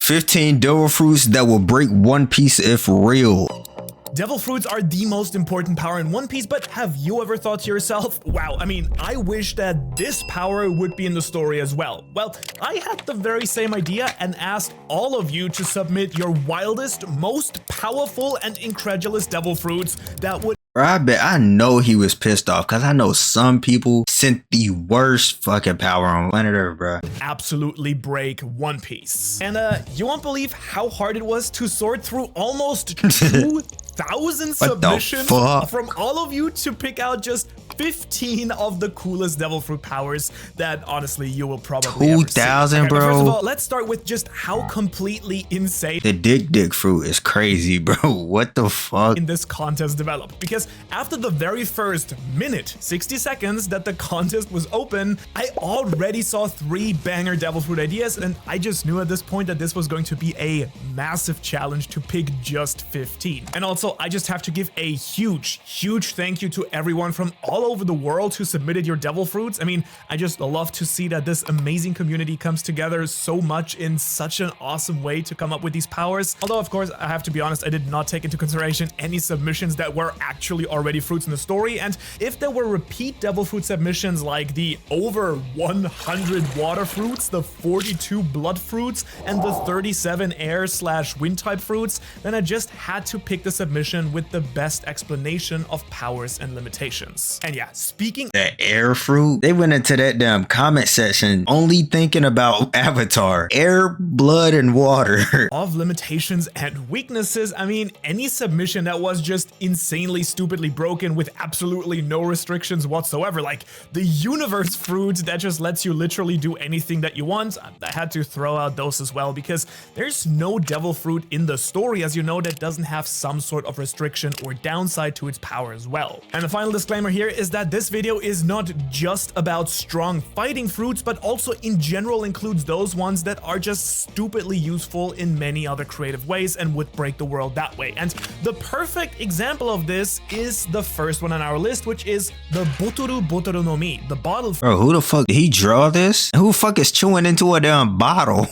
15 devil fruits that will break One Piece if real. Devil fruits are the most important power in One Piece, but have you ever thought to yourself, wow, I mean, I wish that this power would be in the story as well. Well, I had the very same idea and asked all of you to submit your wildest, most powerful, and incredulous devil fruits that would I know he was pissed off because I know some people sent the worst fucking power on planet Earth, bro. absolutely break One Piece. And you won't believe how hard it was to sort through almost 2,000 submissions from all of you to pick out just 15 of the coolest devil fruit powers that honestly you will probably ever see. 2,000, okay, bro. First of all, let's start with just how completely insane The dick fruit is crazy, bro. What the fuck? in this contest developed, because after the very first minute 60 seconds that the contest was open, I already saw 3 banger devil fruit ideas, and I just knew at this point that this was going to be a massive challenge to pick just 15. And also, I just have to give a huge thank you to everyone from all over the world who submitted your devil fruits. I mean, I just love to see that this amazing community comes together so much in such an awesome way to come up with these powers. Although, of course, I have to be honest, I did not take into consideration any submissions that were actually already fruits in the story. And if there were repeat devil fruit submissions like the over 100 water fruits, the 42 blood fruits, and the 37 air/wind type fruits, then I just had to pick the submission with the best explanation of powers and limitations. And yeah, speaking That air fruit, they went into that damn comment section only thinking about Avatar, air, blood, and water. of limitations and weaknesses, I mean, any submission that was just insanely stupidly broken with absolutely no restrictions whatsoever, like the universe fruit that just lets you literally do anything that you want, I had to throw out those as well, because there's no devil fruit in the story, as you know, that doesn't have some sort of restriction or downside to its power as well. And the final disclaimer here is that this video is not just about strong fighting fruits, but also in general includes those ones that are just stupidly useful in many other creative ways and would break the world that way. And the perfect example of this is the first one on our list, which is the Botoru no Mi, the bottle Bro, who the fuck did he draw this? Who the fuck is chewing into a damn bottle?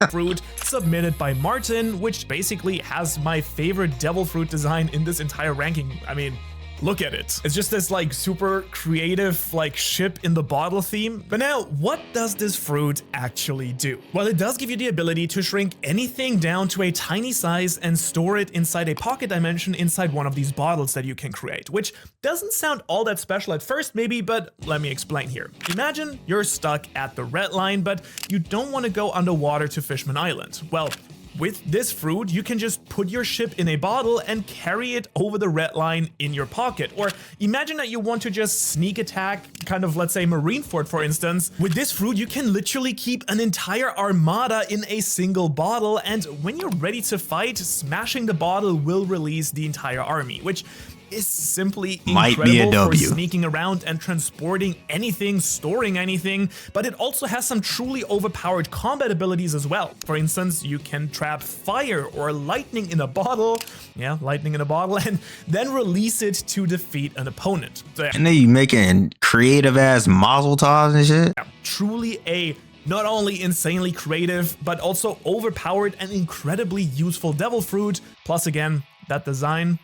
fruit submitted by Martin, which basically has my favorite devil fruit design in this entire ranking. I mean, look at it. It's just this like super creative like ship in the bottle theme. But now, what does this fruit actually do? Well, it does give you the ability to shrink anything down to a tiny size and store it inside a pocket dimension inside one of these bottles that you can create, which doesn't sound all that special at first maybe, but let me explain here. Imagine you're stuck at the red line, but you don't want to go underwater to Fishman Island. Well, with this fruit, you can just put your ship in a bottle and carry it over the red line in your pocket. Or imagine that you want to just sneak attack, kind of, let's say, Marineford, for instance. With this fruit, you can literally keep an entire armada in a single bottle, and when you're ready to fight, smashing the bottle will release the entire army, which is simply incredible for sneaking around and transporting anything, storing anything, but it also has some truly overpowered combat abilities as well. For instance, you can trap fire or lightning in a bottle, lightning in a bottle, and then release it to defeat an opponent. So, And then you making creative ass mazel tovs and shit. Truly a not only insanely creative, but also overpowered and incredibly useful devil fruit. Plus, again, that design,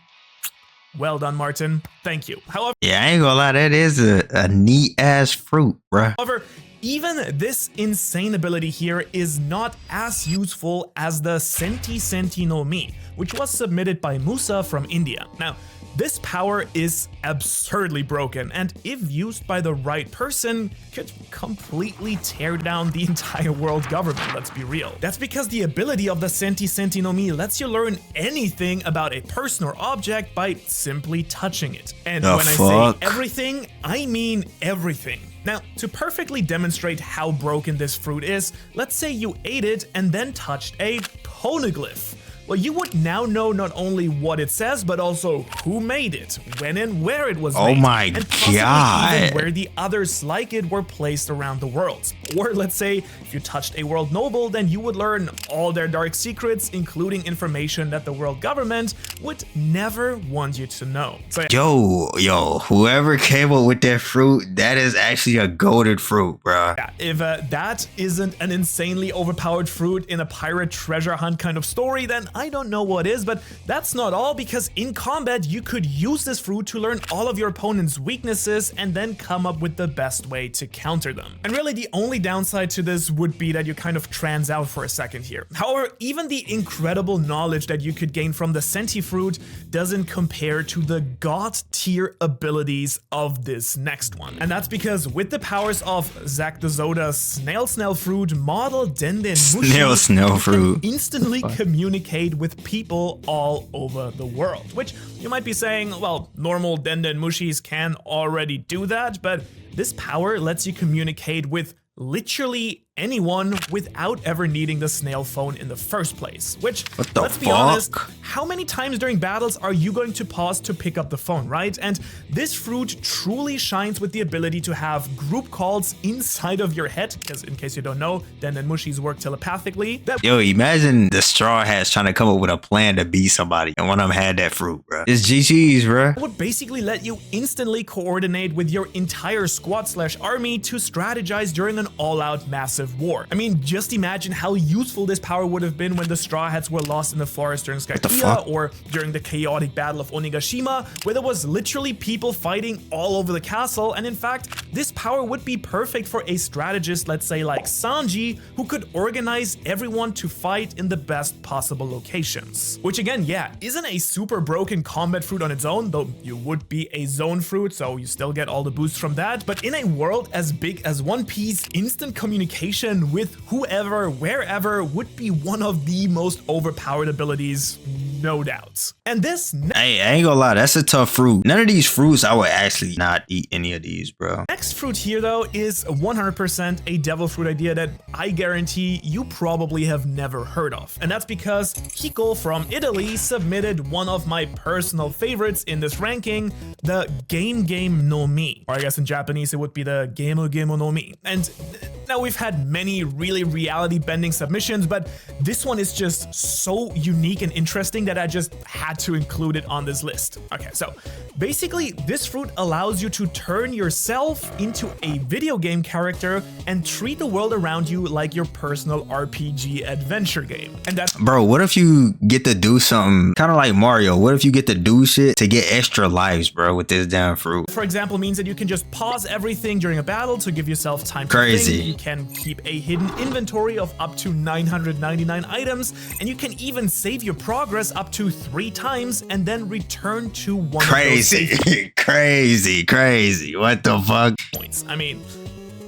well done, Martin. Thank you. However, Yeah, I ain't gonna lie, that is a neat ass fruit, bruh. However, even this insane ability here is not as useful as the Senti no Mi, which was submitted by Musa from India. Now, this power is absurdly broken, and if used by the right person, could completely tear down the entire world government, let's be real. That's because the ability of the Senti no Mi lets you learn anything about a person or object by simply touching it. And when I say everything, I mean everything. Now, to perfectly demonstrate how broken this fruit is, let's say you ate it and then touched a poneglyph. Well, you would now know not only what it says, but also who made it, when and where it was made. Oh my and possibly God. even where the others like it were placed around the world. Or let's say if you touched a world noble, then you would learn all their dark secrets, including information that the world government would never want you to know. So Yo, whoever came up with that fruit, that is actually a golden fruit, bro. yeah, if that isn't an insanely overpowered fruit in a pirate treasure hunt kind of story, then I don't know what is. But that's not all, because in combat you could use this fruit to learn all of your opponent's weaknesses and then come up with the best way to counter them. And really the only downside to this would be that you kind of trans out for a second here. However, even the incredible knowledge that you could gain from the Senti fruit doesn't compare to the god tier abilities of this next one. And that's because with the powers of Zack the Zoda's Snail fruit model Denden Mushi, Snail fruit. instantly communicate with people all over the world. Which you might be saying, well, normal Denden Mushis can already do that, but this power lets you communicate with literally anyone without ever needing the snail phone in the first place. Which, let's be honest, how many times during battles are you going to pause to pick up the phone, right? And this fruit truly shines with the ability to have group calls inside of your head, because in case you don't know, Denden Mushis work telepathically. Yo, imagine the Straw Hats trying to come up with a plan to beat somebody, and one of them had that fruit, bro. It's GG's, bro. Would basically let you instantly coordinate with your entire squad/army to strategize during an all-out massive war. I mean, just imagine how useful this power would have been when the Straw Hats were lost in the forest during Skypiea, or during the chaotic battle of Onigashima, where there was literally people fighting all over the castle. And in fact, this power would be perfect for a strategist, let's say like Sanji, who could organize everyone to fight in the best possible locations. Which again, yeah, isn't a super broken combat fruit on its own, though you would be a zone fruit, so you still get all the boosts from that. But in a world as big as One Piece, instant communication with whoever, wherever would be one of the most overpowered abilities, no doubt. And this hey, I ain't gonna lie, that's a tough fruit. None of these fruits, I would actually not eat any of these, bro. next fruit here though is 100% a devil fruit idea that I guarantee you probably have never heard of. And that's because Hiko from Italy submitted one of my personal favorites in this ranking, the Game no Mi. Or I guess in Japanese it would be the Game no Mi. And now we've had many really reality bending submissions, but this one is just so unique and interesting that I just had to include it on this list. Okay, so basically this fruit allows you to turn yourself into a video game character and treat the world around you like your personal RPG adventure game. And that's bro, what if you get to do something kind of like Mario? What if you get to do shit to get extra lives, bro, with this damn fruit? For example, means that you can just pause everything during a battle to give yourself time to Crazy. think. You can keep a hidden inventory of up to 999 items, and you can even save your progress up to 3 times and then return to one Crazy. of those save crazy. What the fuck? points. I mean,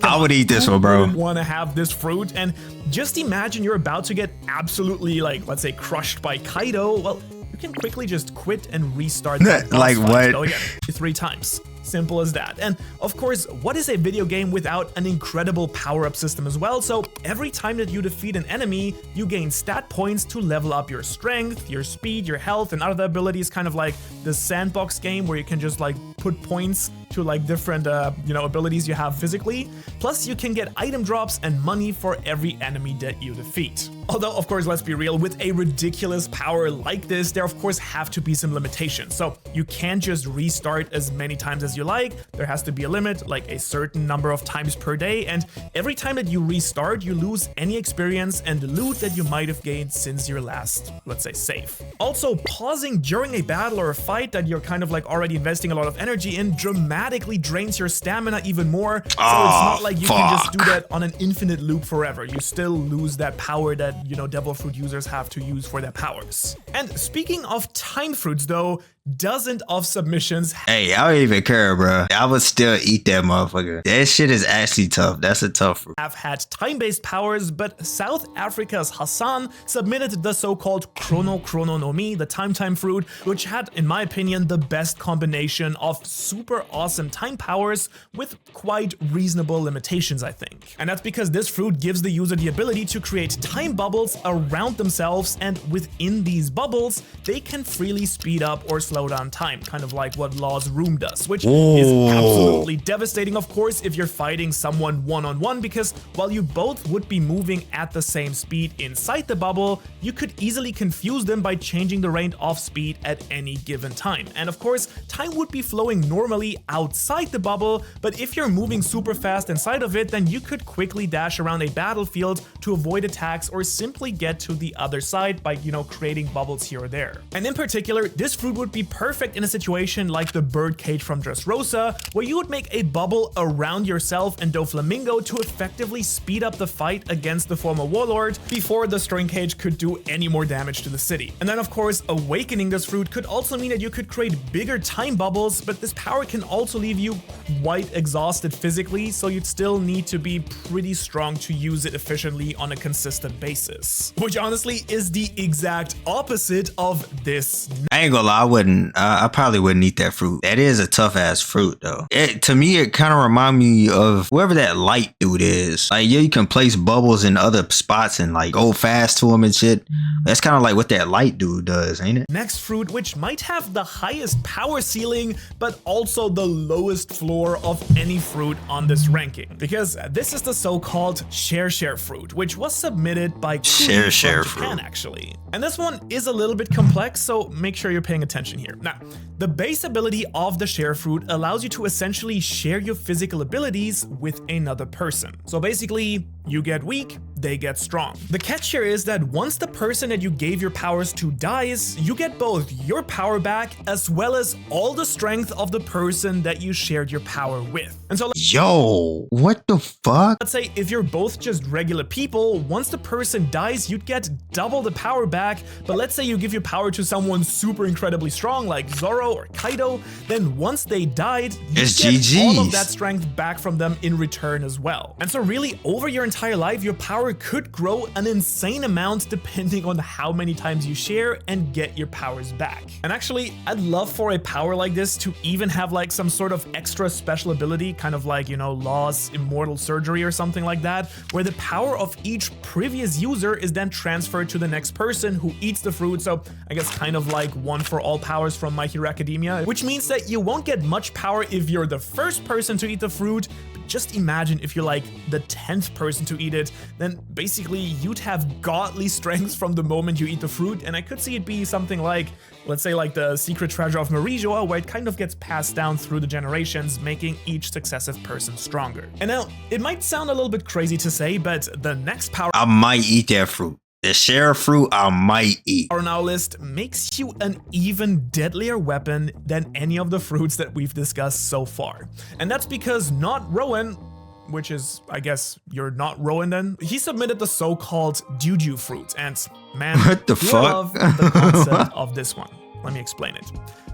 I would eat this one, bro. Want to have this fruit, and just imagine you're about to get absolutely, like, let's say, crushed by Kaido. Well, you can quickly just quit and restart that boss Like fight. what? Go again, 3 times. Simple as that. And of course, what is a video game without an incredible power-up system as well? So every time that you defeat an enemy, you gain stat points to level up your strength, your speed, your health, and other abilities, kind of like the sandbox game where you can just like put points to like different abilities you have physically. Plus you can get item drops and money for every enemy that you defeat. Although, of course, let's be real, with a ridiculous power like this, there of course have to be some limitations. So you can't just restart as many times as you like. There has to be a limit, like a certain number of times per day, and every time that you restart, you lose any experience and loot that you might have gained since your last, let's say, save. Also, pausing during a battle or a fight that you're kind of like already investing a lot of energy in dramatically drains your stamina even more. So it's not like you can just do that on an infinite loop forever. You still lose that power that, devil fruit users have to use for their powers. And speaking of time fruits though, dozens of submissions. Hey, I don't even care, bro. I would still eat that motherfucker. That shit is actually tough. That's a tough fruit. Have had time-based powers, but South Africa's Hassan submitted the so-called Chrono no Mi, the time fruit, which had, in my opinion, the best combination of super awesome time powers with quite reasonable limitations, I think. And that's because this fruit gives the user the ability to create time bubbles around themselves, and within these bubbles, they can freely speed up or slow slowdown time, kind of like what Law's room does, which is absolutely devastating, of course, if you're fighting someone one-on-one, because while you both would be moving at the same speed inside the bubble, you could easily confuse them by changing the rate of speed at any given time. And of course, time would be flowing normally outside the bubble, but if you're moving super fast inside of it, then you could quickly dash around a battlefield to avoid attacks or simply get to the other side by, creating bubbles here or there. And in particular, this fruit would be perfect in a situation like the bird cage from Dressrosa, where you would make a bubble around yourself and Doflamingo to effectively speed up the fight against the former warlord before the string cage could do any more damage to the city. And then of course, awakening this fruit could also mean that you could create bigger time bubbles, but this power can also leave you quite exhausted physically, so you'd still need to be pretty strong to use it efficiently on a consistent basis. Which honestly is the exact opposite of this. I ain't gonna lie, I probably wouldn't eat that fruit. That is a tough ass fruit though. To me, it kind of reminds me of whoever that light dude is. Like, yeah, you can place bubbles in other spots and like go fast to them and shit. That's kind of like what that light dude does, ain't it? Next fruit, which might have the highest power ceiling, but also the lowest floor of any fruit on this ranking, because this is the so-called share fruit, which was submitted by share from Japan, fruit actually. And this one is a little bit complex, so make sure you're paying attention here. Now, the base ability of the share fruit allows you to essentially share your physical abilities with another person. So basically, you get weak, they get strong. The catch here is that once the person that you gave your powers to dies, you get both your power back as well as all the strength of the person that you shared your power with. And so, yo, what the fuck? let's say if you're both just regular people, once the person dies, you'd get double the power back. But let's say you give your power to someone super incredibly strong like Zoro or Kaido, then once they died, you it's get GG's. all of that strength back from them in return as well. And so really, over your entire life, your power could grow an insane amount depending on how many times you share and get your powers back. And actually, I'd love for a power like this to even have like some sort of extra special ability, kind of like, Law's immortal surgery or something like that, where the power of each previous user is then transferred to the next person who eats the fruit. So I guess kind of like one for all powers from My Hero Academia, which means that you won't get much power if you're the first person to eat the fruit. But just imagine if you're like the 10th person to eat it, then basically you'd have godly strength from the moment you eat the fruit. And I could see it be something like, let's say like the secret treasure of Marijoa, where it kind of gets passed down through the generations, making each successive person stronger. And now, it might sound a little bit crazy to say, but the next power I might eat that fruit. The share fruit I might eat. on our list makes you an even deadlier weapon than any of the fruits that we've discussed so far. And that's because not Rowan, which is, I guess, you're not Rowan then, he submitted the so-called Juju fruit. And man, What the do I fuck? love the concept of this one. Let me explain it.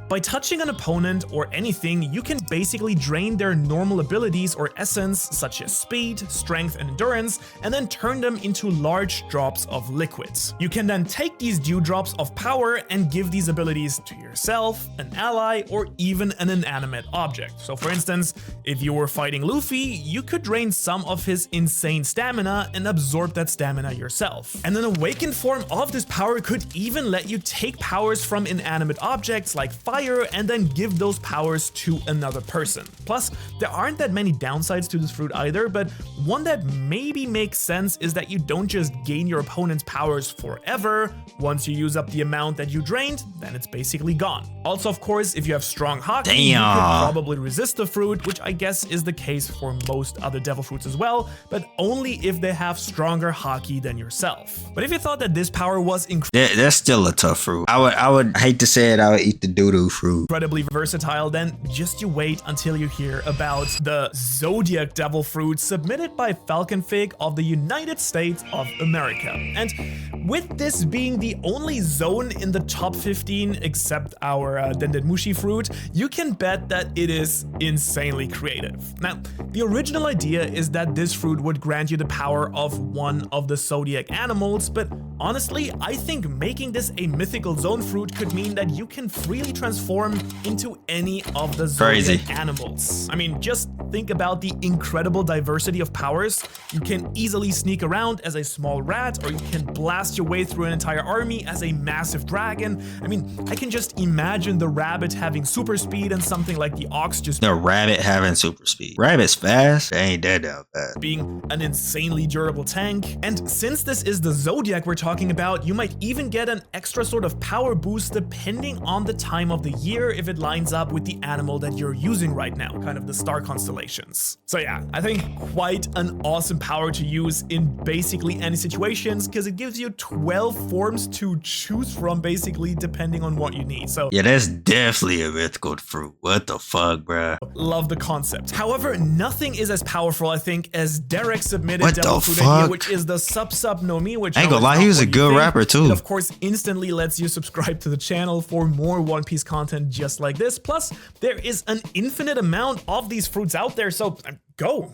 By touching an opponent or anything, you can basically drain their normal abilities or essence, such as speed, strength, and endurance, and then turn them into large drops of liquids. You can then take these dewdrops of power and give these abilities to yourself, an ally, or even an inanimate object. So for instance, if you were fighting Luffy, you could drain some of his insane stamina and absorb that stamina yourself. And an awakened form of this power could even let you take powers from inanimate objects like fire and then give those powers to another person. Plus, there aren't that many downsides to this fruit either, but one that maybe makes sense is that you don't just gain your opponent's powers forever. Once you use up the amount that you drained, then it's basically gone. Also, of course, if you have strong hockey, you could probably resist the fruit, which I guess is the case for most other devil fruits as well, but only if they have stronger hockey than yourself. But if you thought that this power was That's still a tough fruit. I would hate to say it, I would eat the doo-doo fruit. incredibly versatile, then just you wait until you hear about the Zodiac Devil Fruit submitted by Falcon Fig of the United States of America. And with this being the only zone in the top 15 except our Dendenmushi fruit, you can bet that it is insanely creative. Now, the original idea is that this fruit would grant you the power of one of the Zodiac animals, but honestly, I think making this a mythical zone fruit could mean that you can freely transform into any of the zodiac animals. I mean, just think about the incredible diversity of powers. You can easily sneak around as a small rat, or you can blast your way through an entire army as a massive dragon. I mean, I can just imagine the rabbit having super speed and something like the ox just the rabbit having super speed. Rabbit's fast? They ain't that damn fast. Being an insanely durable tank. And since this is the zodiac we're talking about, you might even get an extra sort of power boost depending on the time of the year if it lines up with the animal that you're using right now, kind of the star constellations. So yeah, I think quite an awesome power to use in basically any situations, because it gives you 12 forms to choose from basically depending on what you need. So yeah, that's definitely a mythical fruit. What the fuck, bruh? Love the concept. However, nothing is as powerful, I think, as Derek submitted what Devil the Fruit fuck? idea, which is the Sub no Mi, which I ain't gonna lie, he was a good rapper too. It of course instantly lets you subscribe to the channel for more One Piece content just like this. Plus, there is an infinite amount of these fruits out there, so go.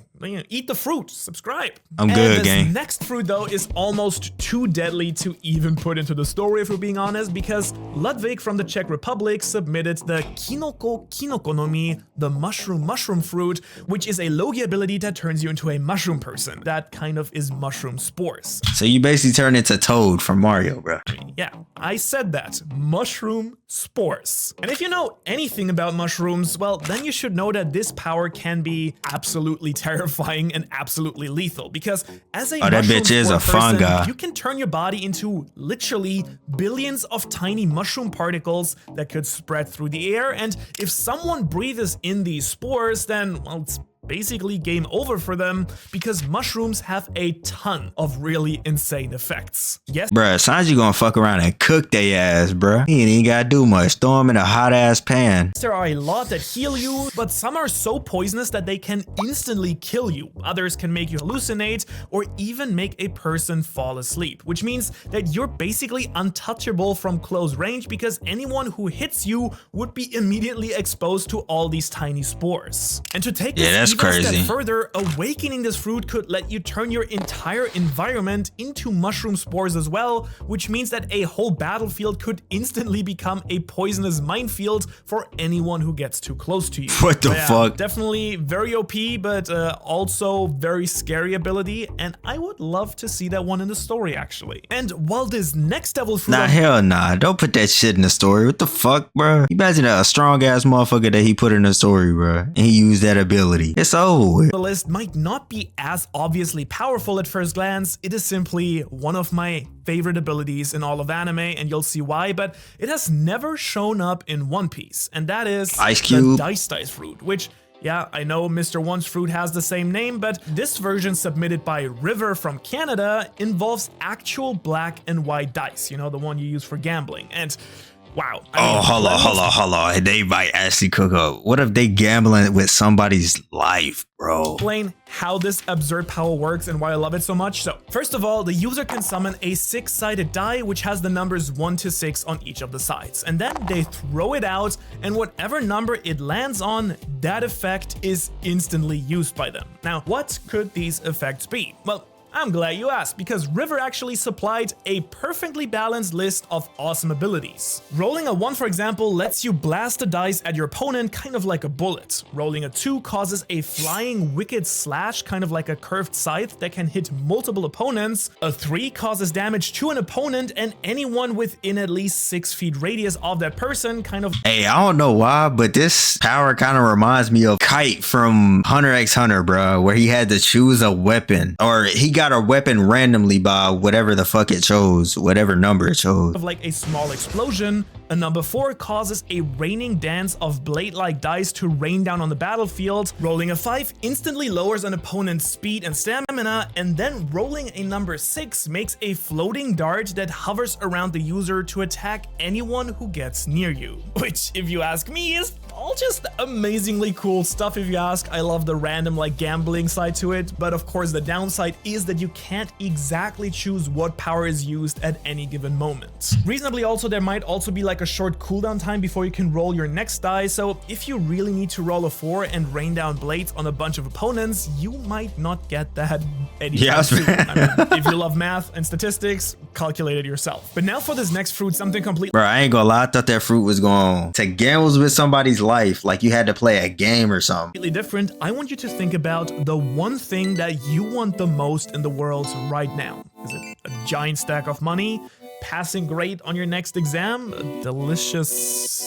Eat the fruit, subscribe. I'm good, gang. This next fruit, though, is almost too deadly to even put into the story, if we're being honest, because Ludwig from the Czech Republic submitted the Kinoko no Mi, the mushroom fruit, which is a Logi ability that turns you into a mushroom person. That kind of is mushroom spores. So you basically turn into Toad from Mario, bro. Yeah, I said that. Mushroom spores. And if you know anything about mushrooms, well, then you should know that this power can be absolutely terrifying and absolutely lethal, because as a that bitch is a fungi. You can turn your body into literally billions of tiny mushroom particles that could spread through the air, and if someone breathes in these spores, then, well, it's basically game over for them, because mushrooms have a ton of really insane effects. Yes, bruh, Sanji gonna fuck around and cook they ass, bruh. He ain't even gotta do much. Throw him in a hot ass pan. There are a lot that heal you, but some are so poisonous that they can instantly kill you. Others can make you hallucinate or even make a person fall asleep, which means that you're basically untouchable from close range, because anyone who hits you would be immediately exposed to all these tiny spores. And to take this that's even a crazy. step further, awakening this fruit could let you turn your entire environment into mushroom spores as well, which means that a whole battlefield could instantly become a poisonous minefield for anyone who gets too close to you. What the fuck? Definitely very OP, but also very scary ability, and I would love to see that one in the story, actually. And while this next devil fruit... Nah, hell nah. Don't put that shit in the story. What the fuck, bro? You imagine a strong ass motherfucker that he put in the story, bro, and he used that ability. It's over with. The list might not be as obviously powerful at first glance. It is simply one of my favorite abilities in all of anime, and you'll see why, but it has never shown up in One Piece, and that is Ice Cube. The Dice fruit, which, yeah, I know Mr. One's fruit has the same name, but this version submitted by River from Canada involves actual black and white dice, you know, the one you use for gambling, and wow. Hold on. They might actually cook up. What if they gambling with somebody's life, bro? Explain how this absurd power works and why I love it so much. So, first of all, the user can summon a 6-sided die which has the numbers 1 to 6 on each of the sides, and then they throw it out, and whatever number it lands on, that effect is instantly used by them. Now, what could these effects be? Well, I'm glad you asked, because River actually supplied a perfectly balanced list of awesome abilities. Rolling a 1, for example, lets you blast the dice at your opponent kind of like a bullet. Rolling a 2 causes a flying wicked slash, kind of like a curved scythe that can hit multiple opponents. A 3 causes damage to an opponent and anyone within at least 6 feet radius of that person, kind of... Hey, I don't know why, but this power kind of reminds me of Kite from Hunter x Hunter, bro, where he had to choose a weapon, or he got a weapon randomly by whatever the fuck it chose, whatever number it chose. Of like a small explosion. A number 4 causes a raining dance of blade-like dice to rain down on the battlefield. Rolling a 5 instantly lowers an opponent's speed and stamina, and then rolling a number 6 makes a floating dart that hovers around the user to attack anyone who gets near you. Which, if you ask me, is all just amazingly cool stuff if you ask. I love the random like gambling side to it, but of course the downside is that you can't exactly choose what power is used at any given moment. Reasonably also, there might also be like like a short cooldown time before you can roll your next die, so if you really need to roll a 4 and rain down blades on a bunch of opponents, you might not get that anytime soon. I mean, if you love math and statistics, calculate it yourself. But now for this next fruit, something completely— Bro, I ain't gonna lie, I thought that fruit was going to gamble with somebody's life, like you had to play a game or something. completely different. I want you to think about the one thing that you want the most in the world right now. Is it a giant stack of money? Passing great on your next exam? A delicious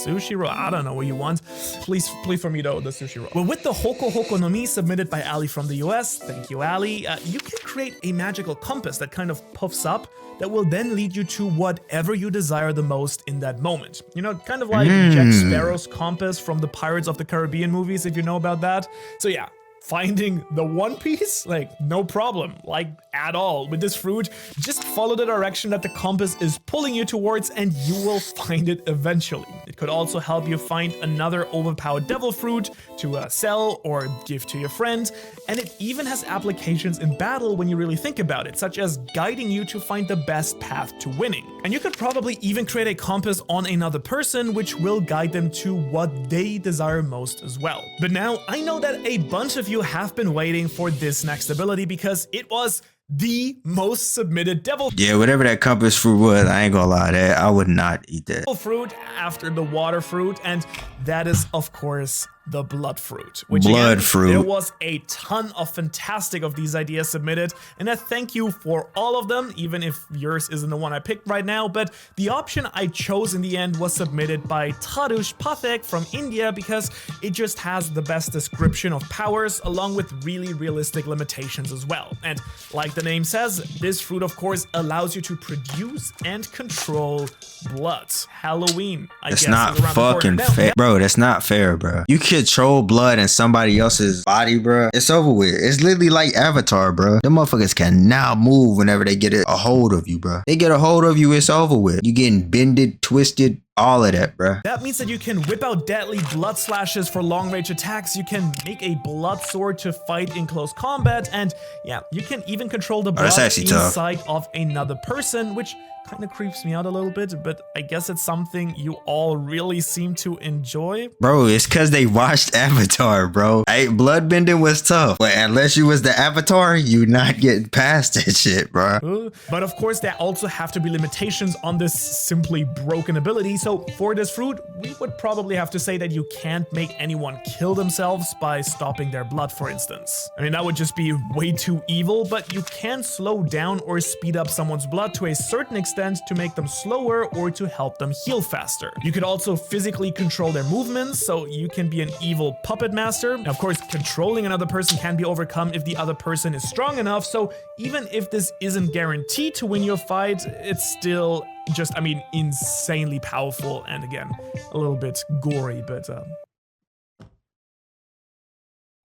sushi roll? I don't know what you want. Please for me though, the sushi roll. Well, with the Hoko Hoko no Mi submitted by Ali from the US, thank you Ali, you can create a magical compass that kind of puffs up that will then lead you to whatever you desire the most in that moment. You know, kind of like Jack Sparrow's compass from the Pirates of the Caribbean movies, if you know about that. So yeah, finding the One Piece, like no problem, like at all. With this fruit, just follow the direction that the compass is pulling you towards and you will find it eventually. It could also help you find another overpowered devil fruit to sell or give to your friend. And it even has applications in battle when you really think about it, such as guiding you to find the best path to winning. And you could probably even create a compass on another person, which will guide them to what they desire most as well. But now I know that a bunch of you have been waiting for this next ability because it was the most submitted devil whatever that compass fruit was, I ain't gonna lie, that I would not eat that fruit after the water fruit, and that is of course the blood fruit. There was a ton of fantastic of these ideas submitted, and I thank you for all of them, even if yours isn't the one I picked right now. But the option I chose in the end was submitted by Tarush Pathak from India because it just has the best description of powers along with really realistic limitations as well. And like the name says, this fruit of course allows you to produce and control blood. Halloween, I guess. It's not fucking fair, bro. That's not fair, bro. You control blood in somebody else's body, bro. It's over with. It's literally like Avatar, bro. Them motherfuckers can now move whenever they get a hold of you, bro. They get a hold of you, it's over with. You getting bended, twisted, all of that, bro. That means that you can whip out deadly blood slashes for long range attacks. You can make a blood sword to fight in close combat. And yeah, you can even control the blood inside of another person, which kind of creeps me out a little bit, but I guess it's something you all really seem to enjoy. Bro, it's because they watched Avatar, bro. Bloodbending was tough, but unless you was the Avatar, you not getting past that shit, bro. But of course, there also have to be limitations on this simply broken ability. So for this fruit, we would probably have to say that you can't make anyone kill themselves by stopping their blood, for instance. I mean, that would just be way too evil, but you can slow down or speed up someone's blood to a certain extent to make them slower or to help them heal faster. You could also physically control their movements, so you can be an evil puppet master. Now, of course, controlling another person can be overcome if the other person is strong enough, so even if this isn't guaranteed to win your fight, it's still just, I mean, insanely powerful and again, a little bit gory, but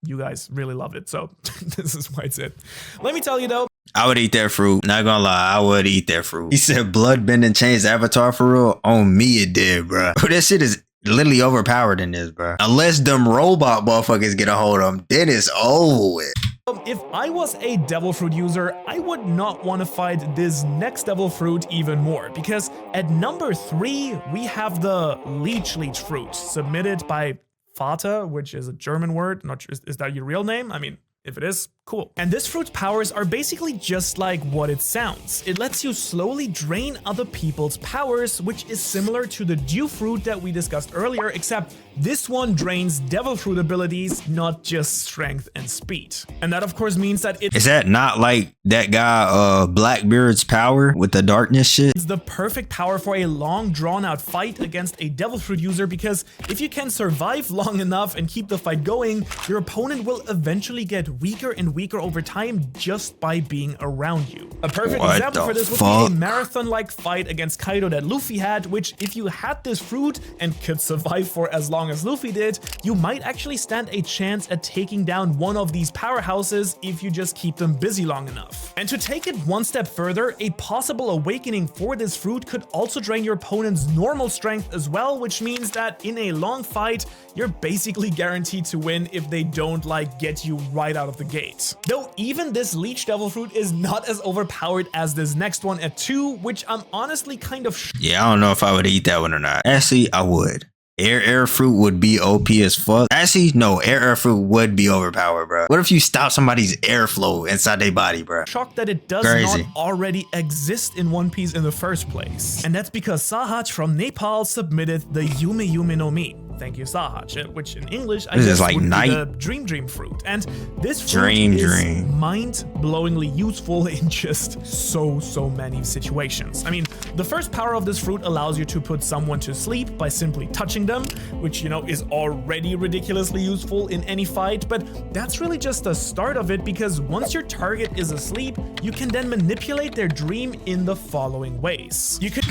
you guys really loved it, so this is why it's it. Let me tell you though, I would eat that fruit. Not gonna lie, I would eat that fruit. He said bloodbending changed Avatar for real. On me it did, bro. That shit is literally overpowered in this, bro. Unless them robot motherfuckers get a hold of them, then it's over with. If I was a devil fruit user, I would not want to fight this next devil fruit even more, because at number 3, we have the leech fruit submitted by Vater, which is a German word. Not sure, is that your real name? I mean, if it is, cool. And this fruit's powers are basically just like what it sounds. It lets you slowly drain other people's powers, which is similar to the dew fruit that we discussed earlier, except this one drains devil fruit abilities, not just strength and speed. And that of course means that Is that not like that guy Blackbeard's power with the darkness shit? It's the perfect power for a long drawn out fight against a devil fruit user, because if you can survive long enough and keep the fight going, your opponent will eventually get weaker and weaker over time just by being around you. A perfect example for this would be a marathon-like fight against Kaido that Luffy had, which if you had this fruit and could survive for as long as Luffy did, you might actually stand a chance at taking down one of these powerhouses if you just keep them busy long enough. And to take it one step further, a possible awakening for this fruit could also drain your opponent's normal strength as well, which means that in a long fight, you're basically guaranteed to win if they don't like get you right out of the gate. fruit. Though even this leech devil fruit is not as overpowered as this next one at 2, which I'm honestly kind of yeah, I don't know if I would eat that one or not. Actually, I would. Air fruit would be OP as fuck. Actually, no, air fruit would be overpowered, bro. What if you stop somebody's airflow inside their body, bro? shocked that it does not already exist in One Piece in the first place. And that's because CJChi from Nepal submitted the Yume Yume no Mi. Thank you, CJChi, which in English I guess like would night. be the dream fruit. And this fruit is mind-blowingly useful in just so many situations. I mean, the first power of this fruit allows you to put someone to sleep by simply touching them, which, you know, is already ridiculously useful in any fight, but that's really just the start of it, because once your target is asleep, you can then manipulate their dream in the following ways. You could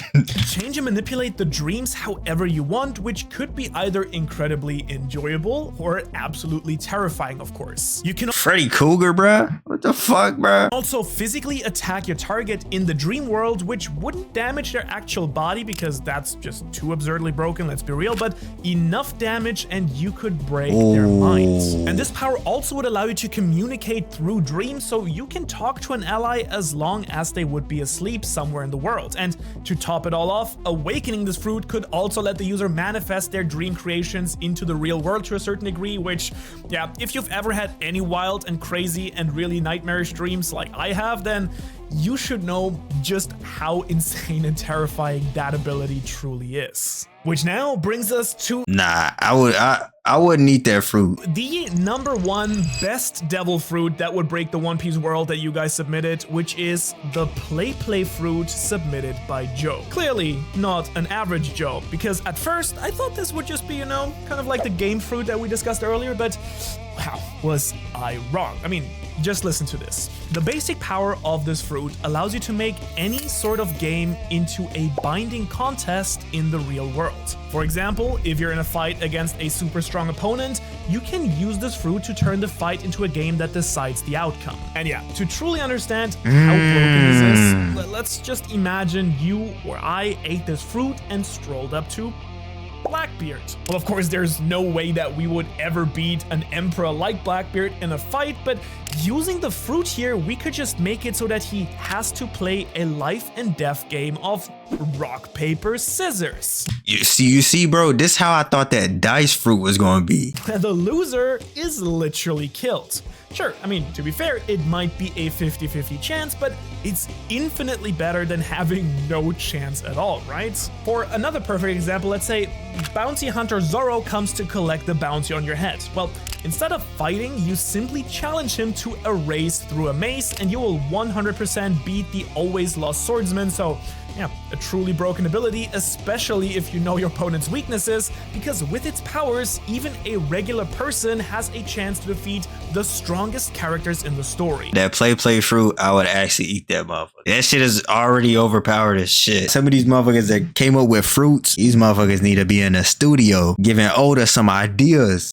change and manipulate the dreams however you want, which could be either incredibly enjoyable or absolutely terrifying, of course. You can Freddy Cougar, bruh? What the fuck, bruh? also physically attack your target in the dream world, which wouldn't damage their actual body because that's just too absurdly broken, let's be real, but enough damage and you could break their minds. And this power also would allow you to communicate through dreams, so you can talk to an ally as long as they would be asleep somewhere in the world. And to top it all off, awakening this fruit could also let the user manifest their dream creations into the real world to a certain degree, which, yeah, if you've ever had any wild and crazy and really nightmarish dreams like I have, then you should know just how insane and terrifying that ability truly is. Which now brings us to I wouldn't eat that fruit. the #1 best devil fruit that would break the One Piece world that you guys submitted, which is the Play fruit submitted by Joe. Clearly not an average Joe, because at first I thought this would just be, you know, kind of like the game fruit that we discussed earlier, but wow, was I wrong. I mean, just listen to this. The basic power of this fruit allows you to make any sort of game into a binding contest in the real world. For example, if you're in a fight against a super strong opponent, you can use this fruit to turn the fight into a game that decides the outcome. And yeah, to truly understand how broken this is, let's just imagine you or I ate this fruit and strolled up to Blackbeard. Well, of course, there's no way that we would ever beat an emperor like Blackbeard in a fight, but using the fruit here, we could just make it so that he has to play a life and death game of rock, paper, scissors. You see, bro, this is how I thought that dice fruit was going to be. The loser is literally killed. Sure, I mean, to be fair, it might be a 50-50 chance, but it's infinitely better than having no chance at all, right? For another perfect example, let's say Bounty Hunter Zoro comes to collect the bounty on your head. Well, instead of fighting, you simply challenge him to a race through a maze, and you will 100% beat the always lost swordsman, so yeah, a truly broken ability, especially if you know your opponent's weaknesses, because with its powers, even a regular person has a chance to defeat the strongest characters in the story. That play fruit, I would actually eat that motherfucker. That shit is already overpowered as shit. Some of these motherfuckers that came up with fruits, these motherfuckers need to be in a studio giving Oda some ideas.